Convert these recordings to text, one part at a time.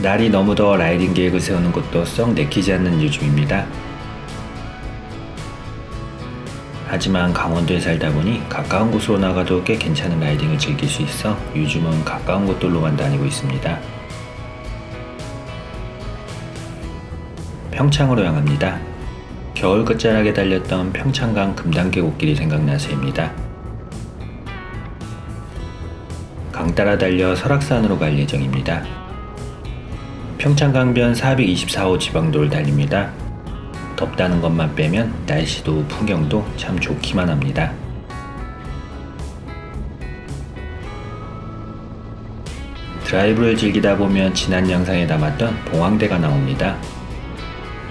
날이 너무 더워 라이딩 계획을 세우는 것도 썩 내키지 않는 요즘입니다. 하지만 강원도에 살다 보니 가까운 곳으로 나가도 꽤 괜찮은 라이딩을 즐길 수 있어 요즘은 가까운 곳들로만 다니고 있습니다. 평창으로 향합니다. 겨울 끝자락에 달렸던 평창강 금단계곡길이 생각나서입니다. 강 따라 달려 설악산으로 갈 예정입니다. 평창강변 424호 지방도를 달립니다. 덥다는 것만 빼면 날씨도 풍경도 참 좋기만 합니다. 드라이브를 즐기다 보면 지난 영상에 담았던 봉황대가 나옵니다.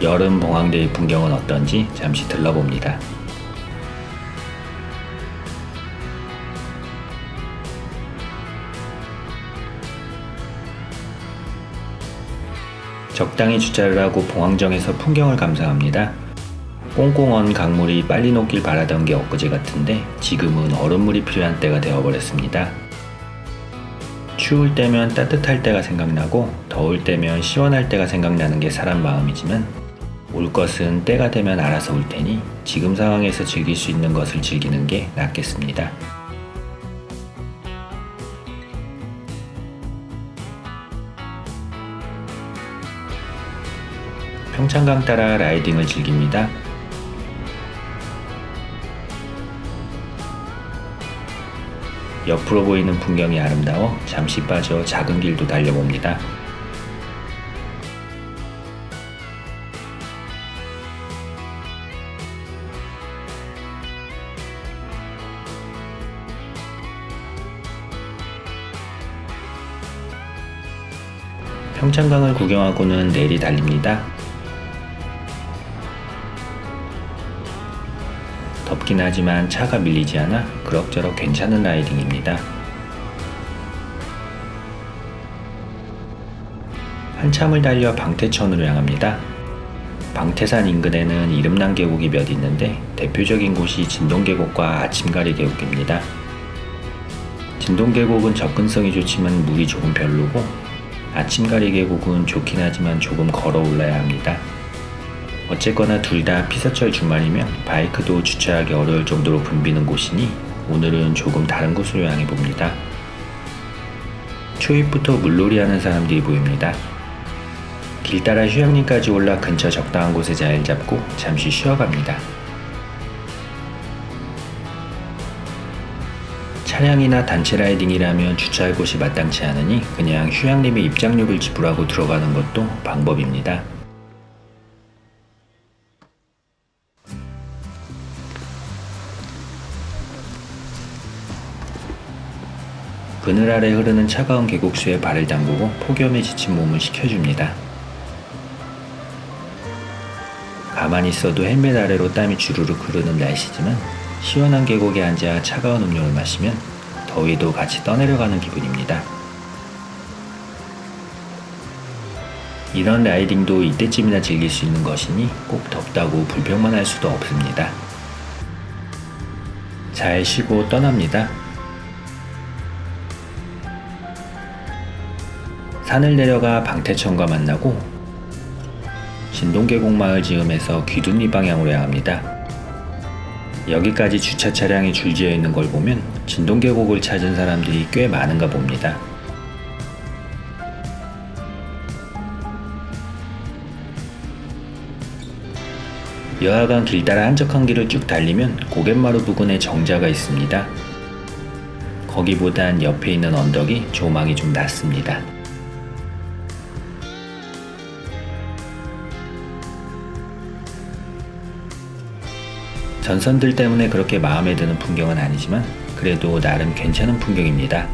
여름 봉황대의 풍경은 어떤지 잠시 들러봅니다. 적당히 주차를 하고 봉황정에서 풍경을 감상합니다. 꽁꽁 언 강물이 빨리 녹길 바라던 게 엊그제 같은데 지금은 얼음물이 필요한 때가 되어버렸습니다. 추울 때면 따뜻할 때가 생각나고 더울 때면 시원할 때가 생각나는 게 사람 마음이지만 올 것은 때가 되면 알아서 올 테니 지금 상황에서 즐길 수 있는 것을 즐기는 게 낫겠습니다. 평창강 따라 라이딩을 즐깁니다. 옆으로 보이는 풍경이 아름다워 잠시 빠져 작은 길도 달려봅니다. 평창강을 구경하고는 내리 달립니다. 덥긴 하지만 차가 밀리지 않아 그럭저럭 괜찮은 라이딩입니다. 한참을 달려 방태천으로 향합니다. 방태산 인근에는 이름난 계곡이 몇 있는데 대표적인 곳이 진동계곡과 아침가리 계곡입니다. 진동계곡은 접근성이 좋지만 물이 조금 별로고 아침가리 계곡은 좋긴 하지만 조금 걸어 올라야 합니다. 어쨌거나 둘 다 피서철 주말이면 바이크도 주차하기 어려울 정도로 붐비는 곳이니 오늘은 조금 다른 곳으로 향해 봅니다. 초입부터 물놀이 하는 사람들이 보입니다. 길 따라 휴양림까지 올라 근처 적당한 곳에 자리를 잡고 잠시 쉬어갑니다. 차량이나 단체 라이딩이라면 주차할 곳이 마땅치 않으니 그냥 휴양림에 입장료를 지불하고 들어가는 것도 방법입니다. 그늘 아래 흐르는 차가운 계곡수에 발을 담그고 폭염에 지친 몸을 식혀줍니다. 가만히 있어도 헬멧 아래로 땀이 주르륵 흐르는 날씨지만 시원한 계곡에 앉아 차가운 음료를 마시면 더위도 같이 떠내려가는 기분입니다. 이런 라이딩도 이때쯤이나 즐길 수 있는 것이니 꼭 덥다고 불평만 할 수도 없습니다. 잘 쉬고 떠납니다. 산을 내려가 방태천과 만나고 진동계곡 마을 즈음에서 귀둔리 방향으로 향합니다. 여기까지 주차 차량이 줄지어 있는 걸 보면 진동계곡을 찾은 사람들이 꽤 많은가 봅니다. 여하간 길 따라 한적한 길을 쭉 달리면 고갯마루 부근에 정자가 있습니다. 거기보단 옆에 있는 언덕이 조망이 좀 낫습니다. 전선들 때문에 그렇게 마음에 드는 풍경은 아니지만 그래도 나름 괜찮은 풍경입니다.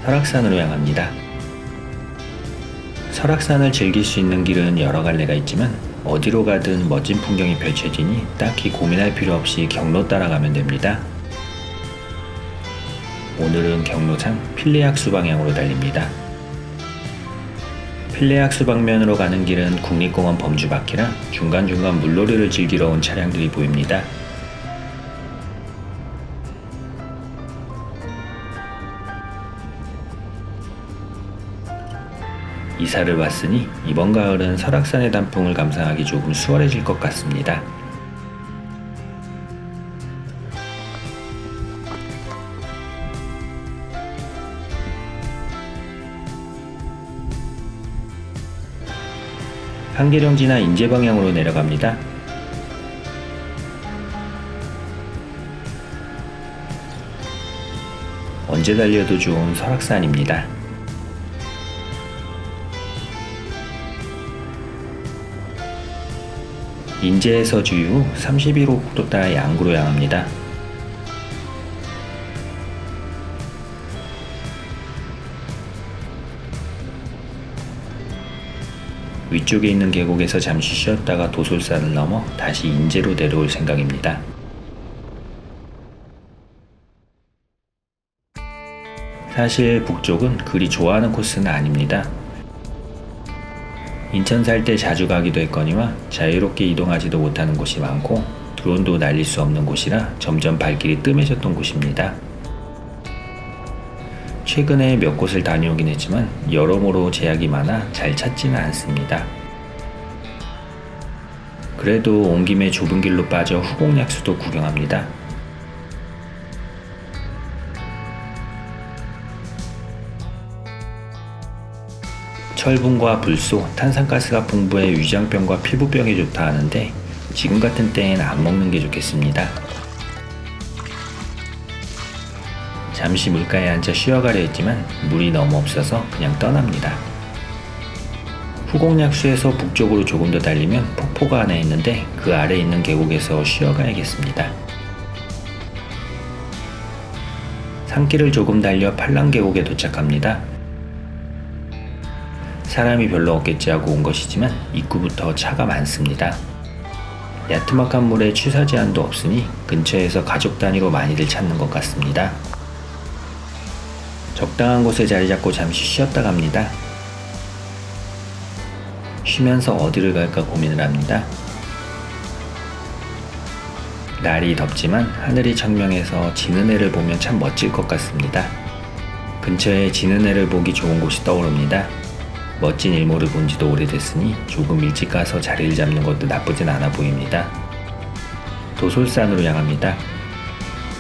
설악산으로 향합니다. 설악산을 즐길 수 있는 길은 여러 갈래가 있지만 어디로 가든 멋진 풍경이 펼쳐지니 딱히 고민할 필요 없이 경로 따라가면 됩니다. 오늘은 경로상 필레악수 방향으로 달립니다. 필레악수 방면으로 가는 길은 국립공원 범주바퀴라 중간중간 물놀이를 즐기러 온 차량들이 보입니다. 이사를 왔으니 이번 가을은 설악산의 단풍을 감상하기 조금 수월해질 것 같습니다. 한계령 지나 인제 방향으로 내려갑니다. 언제 달려도 좋은 설악산입니다. 인제에서 주유 31호 국도 따라 양구로 향합니다. 위쪽에 있는 계곡에서 잠시 쉬었다가 도솔산을 넘어 다시 인제로 내려올 생각입니다. 사실 북쪽은 그리 좋아하는 코스는 아닙니다. 인천 살 때 자주 가기도 했거니와 자유롭게 이동하지도 못하는 곳이 많고 드론도 날릴 수 없는 곳이라 점점 발길이 뜸해졌던 곳입니다. 최근에 몇 곳을 다녀오긴 했지만 여러모로 제약이 많아 잘 찾지는 않습니다. 그래도 온 김에 좁은 길로 빠져 후곡약수도 구경합니다. 철분과 불소, 탄산가스가 풍부해 위장병과 피부병에 좋다 하는데 지금 같은 때엔 안 먹는 게 좋겠습니다. 잠시 물가에 앉아 쉬어가려 했지만 물이 너무 없어서 그냥 떠납니다. 후곡약수에서 북쪽으로 조금 더 달리면 폭포가 하나 있는데 그 아래 있는 계곡에서 쉬어가야겠습니다. 산길을 조금 달려 팔랑계곡에 도착합니다. 사람이 별로 없겠지 하고 온 것이지만 입구부터 차가 많습니다. 야트막한 물에 취사 제한도 없으니 근처에서 가족 단위로 많이들 찾는 것 같습니다. 적당한 곳에 자리 잡고 잠시 쉬었다 갑니다. 쉬면서 어디를 갈까 고민을 합니다. 날이 덥지만 하늘이 청명해서 지는 해를 보면 참 멋질 것 같습니다. 근처에 지는 해를 보기 좋은 곳이 떠오릅니다. 멋진 일몰을 본 지도 오래됐으니 조금 일찍 가서 자리를 잡는 것도 나쁘진 않아 보입니다. 도솔산으로 향합니다.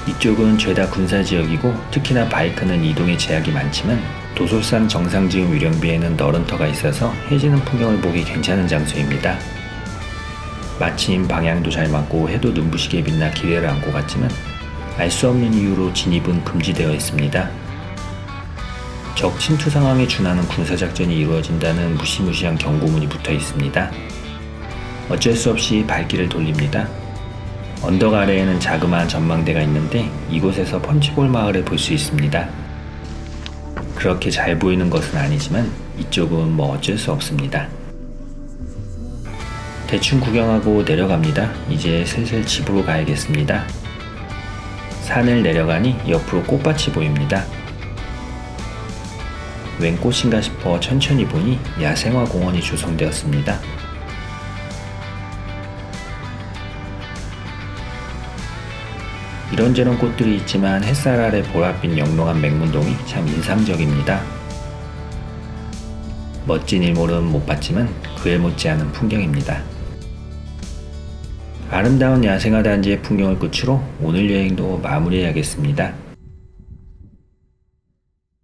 이쪽은 죄다 군사지역이고 특히나 바이크는 이동에 제약이 많지만 도솔산 정상 지금 위령비에는 너른터가 있어서 해지는 풍경을 보기 괜찮은 장소입니다. 마침 방향도 잘 맞고 해도 눈부시게 빛나 기대를 안고 갔지만 알 수 없는 이유로 진입은 금지되어 있습니다. 적 침투 상황에 준하는 군사작전이 이루어진다는 무시무시한 경고문이 붙어 있습니다. 어쩔 수 없이 발길을 돌립니다. 언덕 아래에는 자그마한 전망대가 있는데 이곳에서 펀치볼 마을을 볼 수 있습니다. 그렇게 잘 보이는 것은 아니지만 이쪽은 뭐 어쩔 수 없습니다. 대충 구경하고 내려갑니다. 이제 슬슬 집으로 가야겠습니다. 산을 내려가니 옆으로 꽃밭이 보입니다. 웬 꽃인가 싶어 천천히 보니 야생화 공원이 조성되었습니다. 이런저런 꽃들이 있지만 햇살 아래 보랏빛 영롱한 맹문동이 참 인상적입니다. 멋진 일몰은 못 봤지만 그에 못지않은 풍경입니다. 아름다운 야생화 단지의 풍경을 끝으로 오늘 여행도 마무리해야겠습니다.